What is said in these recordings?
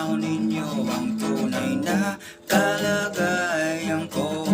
matanaw ninyo ang tunay na kalagayan ko.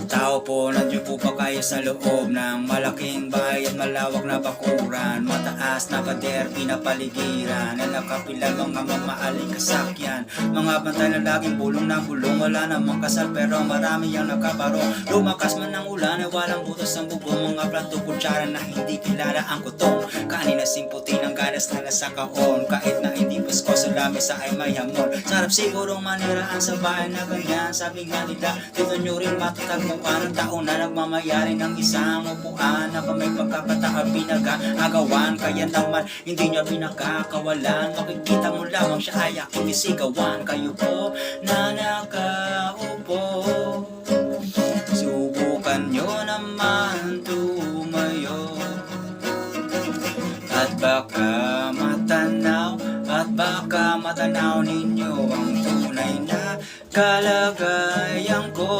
Tao po, nandiyo po pa kayo sa loob ng malaking bahay at malawak na bakuran. Mataas na pader, pinapaligiran na nakapilang mga mamaaling kasakyan. Mga bantay na laging bulong na bulong, wala namang kasal pero marami ang nakabarong. Lumakas man ang ulan ay walang butas ang bubong. Mga plato, kutsara na hindi kilala ang kutong. Kanin na simputi ng ganas na nasa kahon. Kahit na hindi pasko sa lamesa ay may hamon. Sarap sigurong maniraan sa bahay na ganyan. Sabi nga nila, dito nyo rin matatagpuan ang taon na nagmamayari ng isang upuan na may pagkakataon pinag-aagawan. Kaya naman hindi niya pinakakawalan. Makikita mo lamang siya ay aking isigawan. Kayo po na nakaupo, subukan nyo naman tumayo. At baka matanaw ninyo ang tunay na kalagayan ko.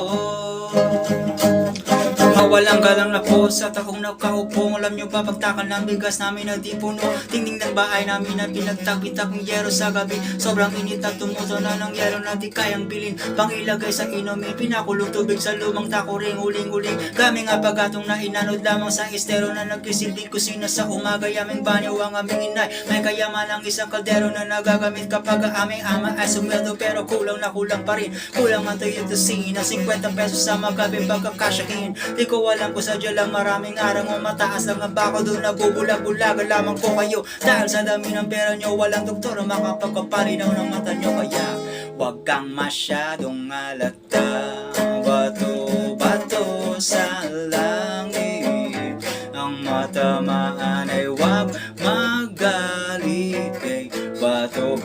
Mawalang galang na po sa taong nakaupo. Alam nyo ba pagtakan ng bigas namin na di puno? Tingning ng bahay namin na pinagtapitak ng yero sa gabi. Sobrang init at tumuto na ng yero na di kayang bilin. Pangilagay sa inumin, pinakulong tubig sa lumang takuring huling-huling. Kami nga pagatong na inanod lamang sa estero na nagkisilbing kusina sa umaga. Yaming banyo ang aming inay, may kayaman ang isang kaldero na nagagamit kapag aming ama ay sumweldo. Pero kulang na kulang pa rin, kulang ang tayo to see na 50 pesos sa magabi pagkakasyahin. Di ko alam ko sadya lang maraming arang o mataas lang ang bako doon nagbubulag-bulaga lamang ko kayo. Dahil sa dami ng pera nyo walang doktor na makapagpapalinaw ng mata nyo. Kaya wag kang masyadong alata, bato-bato sa langit. Ang matamaan ay wag magalit, kay bato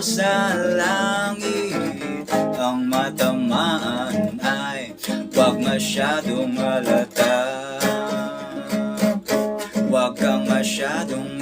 sa langit. Ang matamaan ay wag masyadong alata, wag kang masyadong